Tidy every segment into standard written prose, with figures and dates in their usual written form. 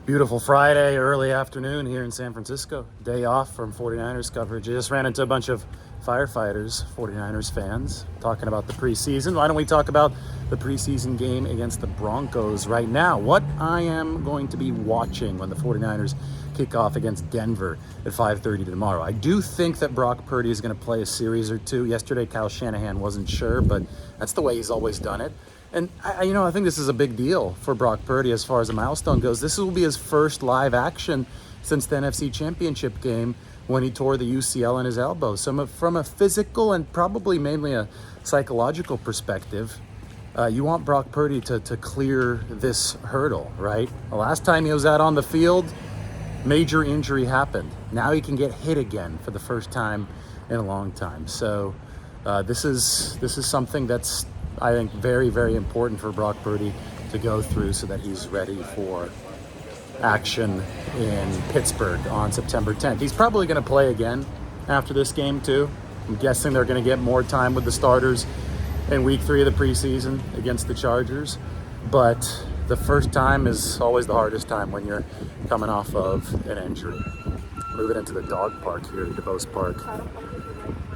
Beautiful Friday, early afternoon here in San Francisco. Day off from 49ers coverage. I just ran into a bunch of firefighters, 49ers fans, talking about the preseason. Why don't we talk about the preseason game against the Broncos right now? What I am going to be watching when the 49ers kick off against Denver at 5:30 tomorrow. I do think that Brock Purdy is going to play a series or two. Yesterday, Kyle Shanahan wasn't sure, but that's the way he's always done it. And I think this is a big deal for Brock Purdy as far as a milestone goes. This will be his first live action since the NFC Championship game when he tore the UCL in his elbow. So from a physical and probably mainly a psychological perspective, you want Brock Purdy to clear this hurdle, right? The last time he was out on the field, major injury happened. Now he can get hit again for the first time in a long time. So this is something that's, I think, very, very important for Brock Purdy to go through so that he's ready for action in Pittsburgh on September 10th. He's probably going to play again after this game too. I'm guessing they're going to get more time with the starters in week 3 of the preseason against the Chargers. But the first time is always the hardest time when you're coming off of an injury. Moving into the dog park here at DeVos Park.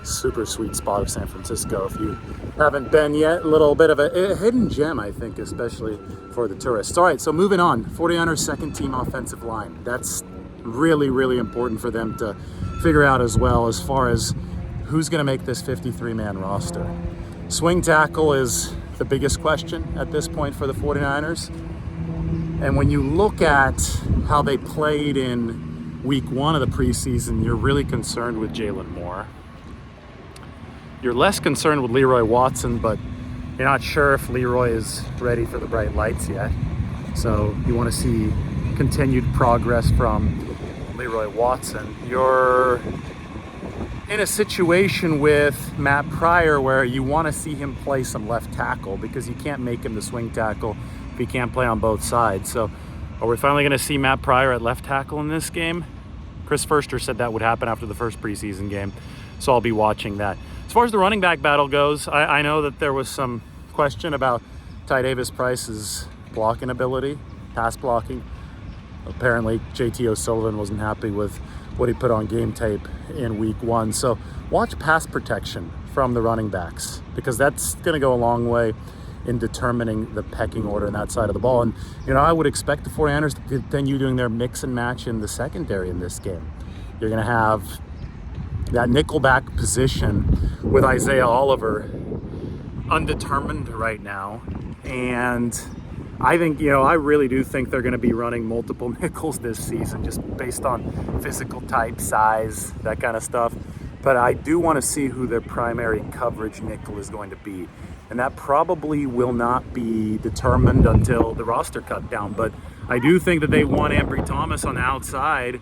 Super sweet spot of San Francisco. If you haven't been yet, a little bit of a hidden gem, I think, especially for the tourists. All right, so moving on. 49ers second team offensive line. That's really, really important for them to figure out as well as far as who's going to make this 53-man roster. Swing tackle is the biggest question at this point for the 49ers. And when you look at how they played in week 1 of the preseason, you're really concerned with Jalen Moore. You're less concerned with Leroy Watson, but you're not sure if Leroy is ready for the bright lights yet. So you want to see continued progress from Leroy Watson. You're in a situation with Matt Pryor where you want to see him play some left tackle because you can't make him the swing tackle if he can't play on both sides. So are we finally going to see Matt Pryor at left tackle in this game? Chris Foerster said that would happen after the first preseason game, so I'll be watching that. As far as the running back battle goes, I know that there was some question about Ty Davis-Price's blocking ability, pass blocking. Apparently, JT O'Sullivan wasn't happy with what he put on game tape in week 1. So watch pass protection from the running backs because that's going to go a long way in determining the pecking order on that side of the ball. And, I would expect the 49ers to continue doing their mix and match in the secondary in this game. You're going to have that nickelback position with Isaiah Oliver undetermined right now. And I think, I really do think they're going to be running multiple nickels this season just based on physical type, size, that kind of stuff. But I do want to see who their primary coverage nickel is going to be. And that probably will not be determined until the roster cut down. But I do think that they want Ambry Thomas on the outside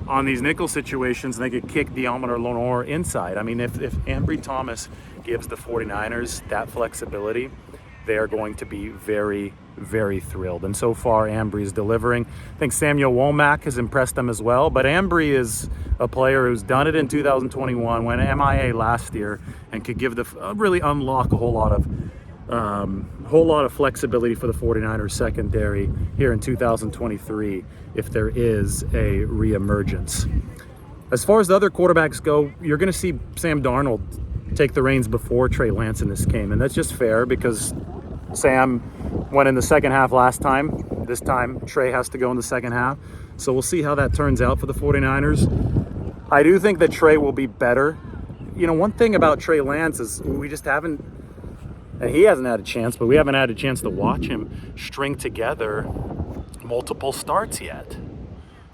on these nickel situations, and they could kick Diamond or Lenore inside. I mean, if Ambry Thomas gives the 49ers that flexibility, they are going to be very, very thrilled. And so far, Ambry is delivering. I think Samuel Womack has impressed them as well, but Ambry is a player who's done it in 2021, went MIA last year, and could give really unlock a whole lot of flexibility for the 49ers secondary here in 2023 if there is a reemergence. As far as the other quarterbacks go, you're going to see Sam Darnold take the reins before Trey Lance in this game, and that's just fair because Sam went in the second half last time. This time, Trey has to go in the second half. So we'll see how that turns out for the 49ers. I do think that Trey will be better. One thing about Trey Lance is we just haven't, and he hasn't had a chance, but we haven't had a chance to watch him string together multiple starts yet,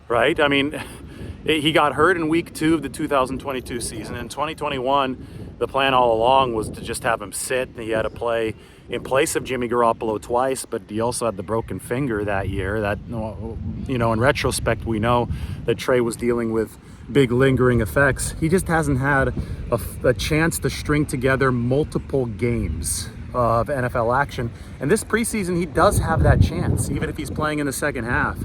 right? I mean, he got hurt in week 2 of the 2022 season. In 2021, the plan all along was to just have him sit. He had to play in place of Jimmy Garoppolo twice, but he also had the broken finger that year. That, in retrospect, we know that Trey was dealing with big lingering effects. He just hasn't had a chance to string together multiple games of NFL action. And this preseason, he does have that chance, even if he's playing in the second half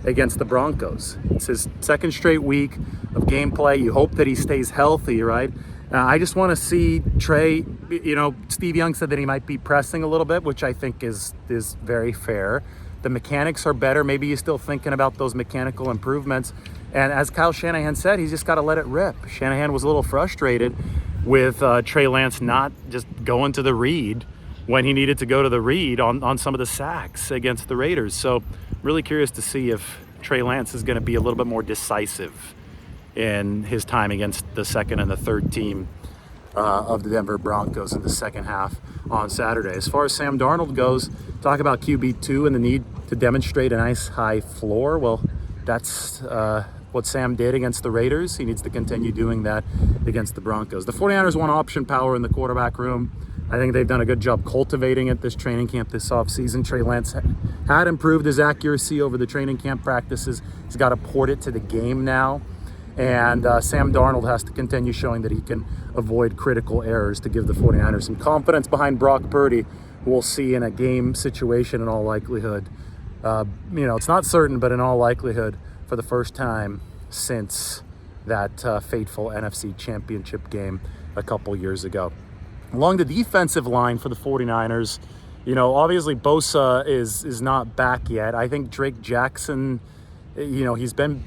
against the Broncos. It's his second straight week of gameplay. You hope that he stays healthy, right? I just want to see Trey, Steve Young said that he might be pressing a little bit, which I think is very fair. The mechanics are better. Maybe he's still thinking about those mechanical improvements. And as Kyle Shanahan said, he's just got to let it rip. Shanahan was a little frustrated with Trey Lance not just going to the read when he needed to go to the read on some of the sacks against the Raiders. So really curious to see if Trey Lance is going to be a little bit more decisive in his time against the second and the third team of the Denver Broncos in the second half on Saturday. As far as Sam Darnold goes, talk about QB2 and the need to demonstrate a nice high floor. Well, that's what Sam did against the Raiders. He needs to continue doing that against the Broncos. The 49ers want option power in the quarterback room. I think they've done a good job cultivating it this training camp, this offseason. Trey Lance had improved his accuracy over the training camp practices. He's got to port it to the game now. And Sam Darnold has to continue showing that he can avoid critical errors to give the 49ers some confidence behind Brock Purdy, who we'll see in a game situation in all likelihood. It's not certain, but in all likelihood for the first time since that fateful NFC Championship game a couple years ago. Along the defensive line for the 49ers, obviously Bosa is not back yet. I think Drake Jackson, he's been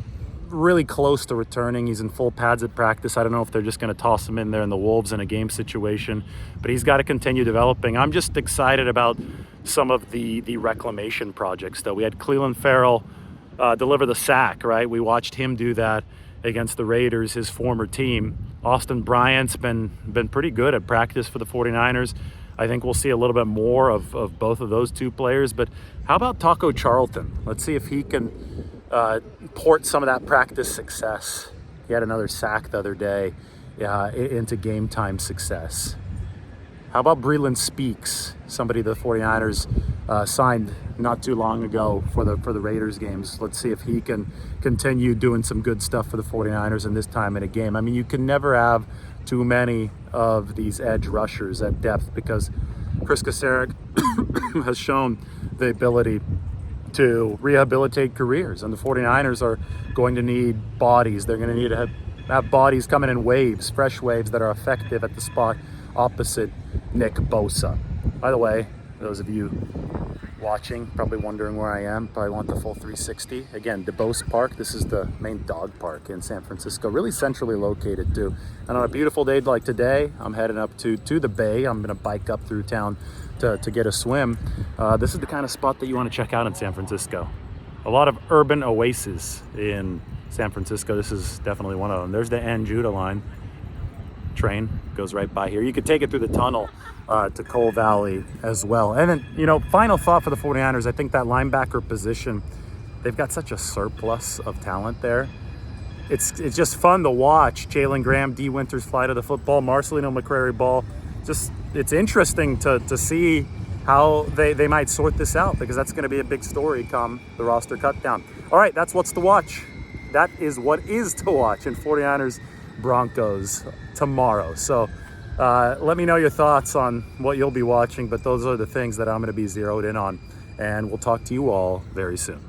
really close to returning. He's in full pads at practice. I don't know if they're just going to toss him in there in the Wolves in a game situation, but he's got to continue developing. I'm just excited about some of the reclamation projects, though. We had Cleveland Farrell deliver the sack, right? We watched him do that against the Raiders, his former team. Austin Bryant's been pretty good at practice for the 49ers. I think we'll see a little bit more of both of those two players. But how about Taco Charlton? Let's see if he can port some of that practice success. He had another sack the other day into game time success. How about Breeland Speaks, somebody the 49ers signed not too long ago for the Raiders games. Let's see if he can continue doing some good stuff for the 49ers in this time in a game. I mean, you can never have too many of these edge rushers at depth because Chris Kasarik has shown the ability to rehabilitate careers, and the 49ers are going to need bodies. They're going to need to have bodies coming in waves, fresh waves that are effective at the spot opposite Nick Bosa. By the way, those of you watching probably wondering where I am, probably want the full 360. Again, DeBose Park, this is the main dog park in San Francisco, really centrally located too. And on a beautiful day like today, I'm heading up to the bay. I'm going to bike up through town to get a swim. This is the kind of spot that you want to check out in San Francisco. A lot of urban oases in San Francisco. This is definitely one of them. There's the Anjuda line. Train goes right by here. You could take it through the tunnel to Cole Valley as well. And then, final thought for the 49ers, I think that linebacker position, they've got such a surplus of talent there. It's just fun to watch. Jalen Graham, D. Winters fly to the football, Marcelino McCrary ball. It's interesting to see how they might sort this out, because that's going to be a big story come the roster cut down. All right, that's what's to watch. That is what is to watch in 49ers Broncos tomorrow. So let me know your thoughts on what you'll be watching, but those are the things that I'm going to be zeroed in on, and we'll talk to you all very soon.